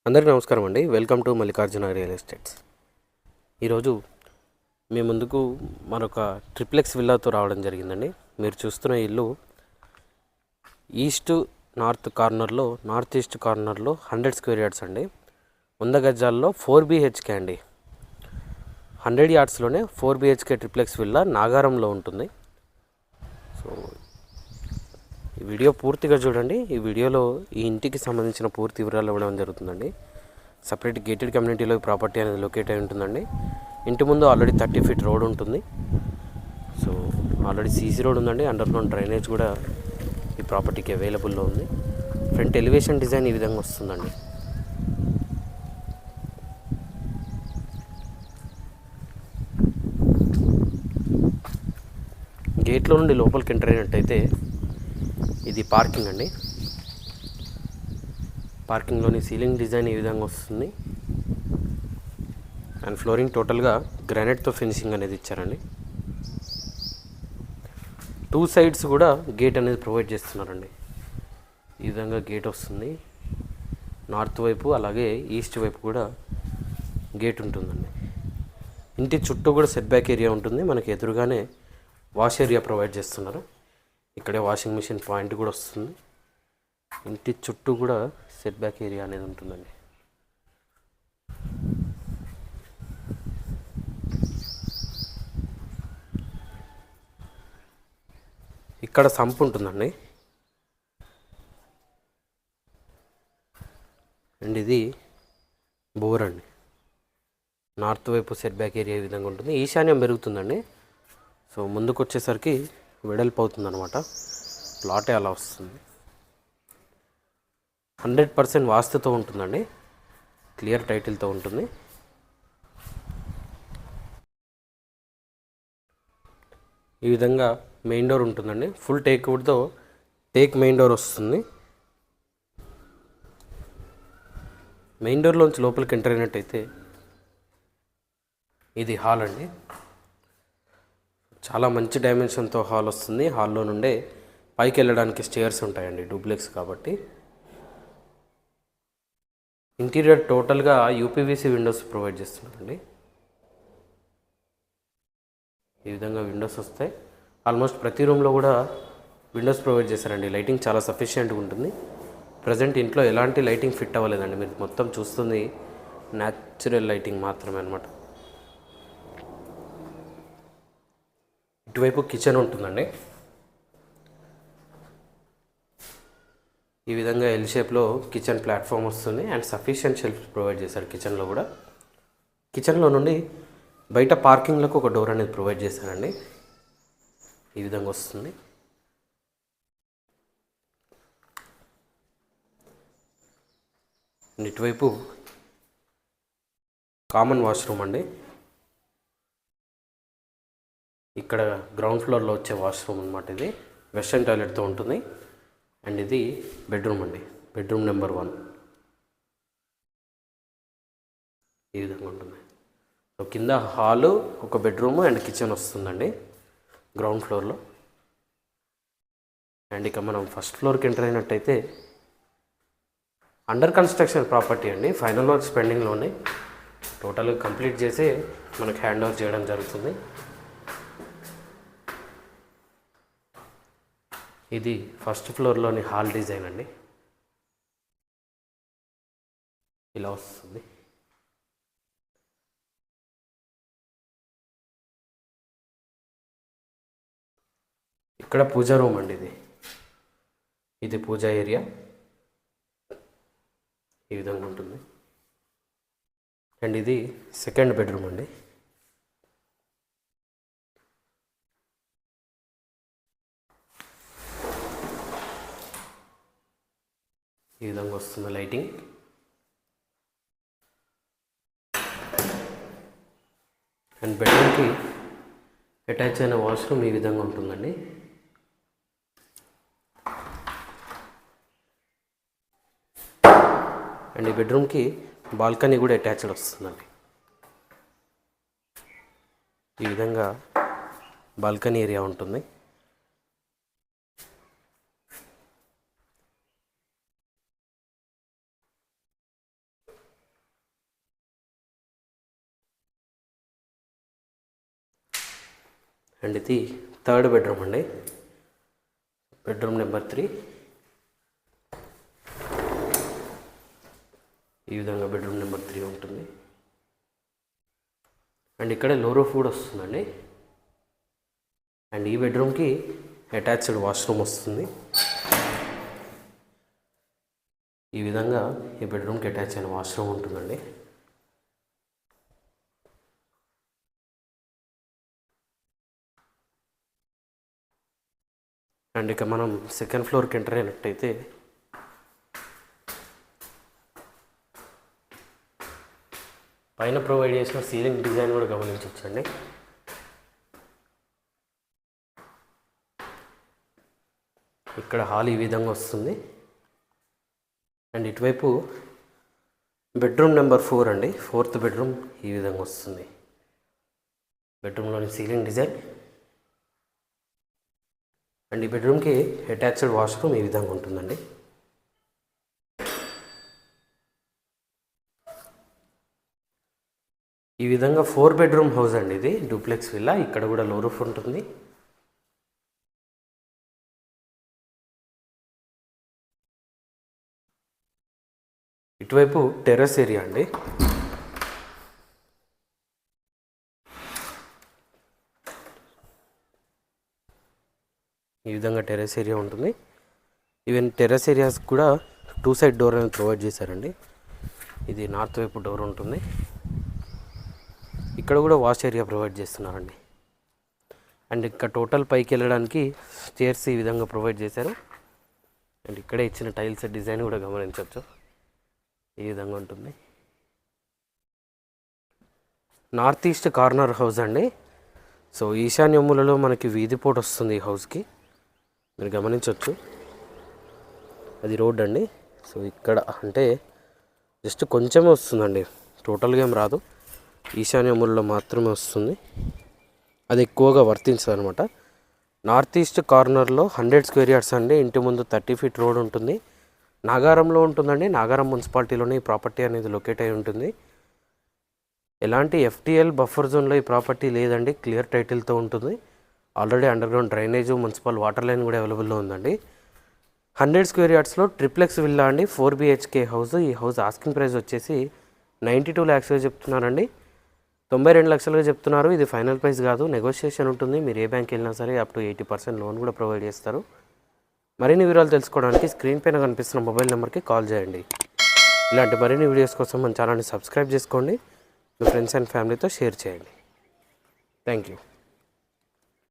అందరికీ నమస్కారం అండి. Welcome to Mallikarjuna real estates. ఈరోజు మీ ముందుకు మరొక ట్రిప్లెక్స్ విల్లాతో రావడం జరిగిందండి. మీరు చూస్తున్న ఇల్లు నార్త్ ఈస్ట్ కార్నర్లో 100 స్క్వేర్ యార్డ్స్ అండి. 100 గజాల్లో 4 BHK అండి. 100 యార్డ్స్లోనే 4 BHK ట్రిప్లెక్స్ విల్లా నాగారంలో ఉంటుంది. సో ఈ వీడియో పూర్తిగా చూడండి. ఈ వీడియోలో ఈ ఇంటికి సంబంధించిన పూర్తి వివరాలు ఇవ్వడం జరుగుతుందండి. సపరేట్ గేటెడ్ కమ్యూనిటీలో ఈ ప్రాపర్టీ అనేది లొకేట్ అయి ఉంటుందండి. ఇంటి ముందు ఆల్రెడీ 30 feet రోడ్ ఉంటుంది. సో ఆల్రెడీ సీసీ రోడ్ ఉందండి. అండర్గ్రౌండ్ డ్రైనేజ్ కూడా ఈ ప్రాపర్టీకి అవైలబుల్లో ఉంది. ఫ్రంట్ ఎలివేషన్ డిజైన్ ఈ విధంగా వస్తుందండి. గేట్లో నుండి లోపలికి ఎంటర్ అయినట్టయితే ఇది పార్కింగ్ అండి. పార్కింగ్లోని సీలింగ్ డిజైన్ ఈ విధంగా వస్తుంది. అండ్ ఫ్లోరింగ్ టోటల్గా గ్రానైట్తో ఫినిషింగ్ అనేది ఇచ్చారండి. 2 sides కూడా గేట్ అనేది ప్రొవైడ్ చేస్తున్నారండి. ఈ విధంగా గేట్ వస్తుంది. నార్త్ వైపు అలాగే ఈస్ట్ వైపు కూడా గేట్ ఉంటుందండి. ఇంటి చుట్టూ కూడా సెట్ బ్యాక్ ఏరియా ఉంటుంది. మనకి ఎదురుగానే వాష్ ఏరియా ప్రొవైడ్ చేస్తున్నారు. ఇక్కడే వాషింగ్ మిషన్ పాయింట్ కూడా వస్తుంది. ఇంటి చుట్టూ కూడా సెట్ బ్యాక్ ఏరియా అనేది ఉంటుందండి. ఇక్కడ సంప్ ఉంటుందండి. అండ్ ఇది బోర్ అండి. నార్త్ వైపు సెట్ బ్యాక్ ఏరియా ఈ విధంగా ఉంటుంది. ఈశాన్యం పెరుగుతుందండి. సో ముందుకు వచ్చేసరికి వెడల్పు అవుతుంది అనమాట. ప్లాటే అలా వస్తుంది. 100% వాస్తుతో ఉంటుందండి. క్లియర్ టైటిల్తో ఉంటుంది. ఈ విధంగా మెయిన్ డోర్ ఉంటుందండి. ఫుల్ టేక్వుడ్తో మెయిన్ డోర్ వస్తుంది. మెయిన్ డోర్లోంచి లోపలికి ఎంటర్ అయినట్టయితే ఇది హాల్ అండి. చాలా మంచి డైమెన్షన్తో హాల్ వస్తుంది. హాల్లో నుండే పైకి వెళ్ళడానికి స్టేర్స్ ఉంటాయండి. డూప్లెక్స్ కాబట్టి. ఇంటీరియర్ టోటల్గా UPVC విండోస్ ప్రొవైడ్ చేస్తున్నారండి. ఈ విధంగా విండోస్ వస్తాయి. ఆల్మోస్ట్ ప్రతి రూమ్లో కూడా విండోస్ ప్రొవైడ్ చేశారండి. లైటింగ్ చాలా సఫిషియెంట్గా ఉంటుంది. ప్రజెంట్ ఇంట్లో ఎలాంటి లైటింగ్ ఫిట్ అవ్వలేదండి. మీరు మొత్తం చూస్తుంది న్యాచురల్ లైటింగ్ మాత్రమే అనమాట. ఇటువైపు కిచెన్ ఉంటుందండి. ఈ విధంగా ఎల్ షేప్లో కిచెన్ ప్లాట్ఫామ్ వస్తుంది. అండ్ సఫిషియెంట్ షెల్ఫ్ ప్రొవైడ్ చేశారు కిచెన్లో కూడా. కిచెన్లో నుండి బయట పార్కింగ్లకు ఒక డోర్ అనేది ప్రొవైడ్ చేశారండి. ఈ విధంగా వస్తుంది. ఇటువైపు కామన్ వాష్రూమ్ అండి. ఇక్కడ గ్రౌండ్ ఫ్లోర్లో వచ్చే వాష్రూమ్ అనమాట. ఇది వెస్టర్న్ టాయిలెట్తో ఉంటుంది. అండ్ ఇది బెడ్రూమ్ అండి. బెడ్రూమ్ నెంబర్ 1 ఈ విధంగా ఉంటుంది. సో కింద హాలు, ఒక బెడ్రూమ్ అండ్ కిచెన్ వస్తుందండి గ్రౌండ్ ఫ్లోర్లో. అండ్ ఇక మనం ఫస్ట్ ఫ్లోర్కి ఎంటర్ అయినట్టయితే అండర్ కన్స్ట్రక్షన్ ప్రాపర్టీ అండి. ఫైనల్ వర్క్స్ పెండింగ్లో ఉన్నాయి. టోటల్గా కంప్లీట్ చేసి మనకు హ్యాండ్ ఓవర్ చేయడం జరుగుతుంది. ఇది ఫస్ట్ ఫ్లోర్లోని హాల్ డిజైన్ అండి. ఇలా వస్తుంది. ఇక్కడ పూజా రూమ్ అండి. ఇది పూజా ఏరియా ఈ విధంగా ఉంటుంది. అండ్ ఇది సెకండ్ బెడ్రూమ్ అండి. ఈ విధంగా వస్తుంది లైటింగ్. అండ్ బెడ్రూమ్కి అటాచ్ అయిన వాష్రూమ్ ఈ విధంగా ఉంటుందండి. అండ్ ఈ బెడ్రూమ్కి బాల్కనీ కూడా అటాచ్డ్ వస్తుందండి. ఈ విధంగా బాల్కనీ ఏరియా ఉంటుంది. అండ్ ఇది థర్డ్ బెడ్రూమ్ అండి, బెడ్రూమ్ నెంబర్ 3. ఈ విధంగా బెడ్రూమ్ నెంబర్ 3 ఉంటుంది. అండ్ ఇక్కడ లో రూఫ్ కూడా వస్తుందండి. అండ్ ఈ బెడ్రూమ్కి అటాచ్డ్ వాష్రూమ్ వస్తుంది. ఈ విధంగా ఈ బెడ్రూమ్కి అటాచ్ అయిన వాష్రూమ్ ఉంటుందండి. అండ్ ఇక మనం సెకండ్ ఫ్లోర్కి ఎంటర్ అయినట్టయితే పైన ప్రొవైడ్ చేసిన సీలింగ్ డిజైన్ కూడా గమనించవచ్చండి. ఇక్కడ హాల్ ఈ విధంగా వస్తుంది. అండ్ ఇటువైపు బెడ్రూమ్ నెంబర్ 4 అండి, 4th బెడ్రూమ్ ఈ విధంగా వస్తుంది. బెడ్రూమ్లోని సీలింగ్ డిజైన్ అండ్ ఈ బెడ్రూమ్కి అటాచ్డ్ వాష్రూమ్ ఈ విధంగా ఉంటుందండి. ఈ విధంగా 4 బెడ్రూమ్ హౌస్ అండి, ఇది డూప్లెక్స్ విల్లా. ఇక్కడ కూడా లో రూఫ్ ఉంటుంది. ఇటువైపు టెర్రస్ ఏరియా అండి. ఈ విధంగా టెర్రస్ ఏరియా ఉంటుంది. ఈవెన్ టెర్రస్ ఏరియాస్ కూడా 2 సైడ్ డోర్ అనేది ప్రొవైడ్ చేశారండి. ఇది నార్త్ వైపు డోర్ ఉంటుంది. ఇక్కడ కూడా వాష్ ఏరియా ప్రొవైడ్ చేస్తున్నారండి. అండ్ ఇక్కడ టోటల్ పైకి వెళ్ళడానికి స్టేర్స్ ఈ విధంగా ప్రొవైడ్ చేశారు. అండ్ ఇక్కడే ఇచ్చిన టైల్స్ డిజైన్ కూడా గమనించవచ్చు. ఈ విధంగా ఉంటుంది. నార్త్ ఈస్ట్ కార్నర్ హౌస్ అండి. సో ఈశాన్య మూలలో మనకి వీధి పోటు వస్తుంది ఈ హౌస్కి, మీరు గమనించవచ్చు. అది రోడ్ అండి. సో ఇక్కడ అంటే జస్ట్ కొంచెమే వస్తుందండి, టోటల్గా ఏం రాదు, ఈశాన్య మూలలో మాత్రమే వస్తుంది. అది ఎక్కువగా వర్తించదు అనమాట. నార్త్ ఈస్ట్ కార్నర్లో 100 స్క్వేర్ యార్డ్స్ అండి. ఇంటి ముందు 30 ఫీట్ రోడ్ ఉంటుంది. నాగారంలో ఉంటుందండి. నాగారం మున్సిపాలిటీలోనే ఈ ప్రాపర్టీ అనేది లొకేట్ అయి ఉంటుంది. ఎలాంటి FTL బఫర్ జోన్లో ఈ ప్రాపర్టీ లేదండి, క్లియర్ టైటిల్తో ఉంటుంది. Already underground drainage, municipal water line కూడా అవైలబుల్లో ఉందండి. 100 స్క్వేర్ యార్డ్స్లో ట్రిప్లెక్స్ విల్లా అండి, 4 BHK హౌస్. ఈ హౌస్ ఆస్కింగ్ ప్రైస్ వచ్చేసి 92 lakhsగా చెప్తున్నారండి. 92 లక్షలుగా చెప్తున్నారు. ఇది ఫైనల్ ప్రైస్ కాదు, నెగోషియేషన్ ఉంటుంది. మీరు ఏ బ్యాంక్ వెళ్ళినా సరే అప్ టు 80% లోన్ కూడా ప్రొవైడ్ చేస్తారు. మరిన్ని వివరాలు తెలుసుకోవడానికి స్క్రీన్ పైన కనిపిస్తున్న మొబైల్ నెంబర్కి కాల్ చేయండి. ఇలాంటి మరిన్ని వీడియోస్ కోసం మన ఛానల్ని సబ్స్క్రైబ్ చేసుకోండి. మీ ఫ్రెండ్స్ అండ్ ఫ్యామిలీతో షేర్ చేయండి. Thank you.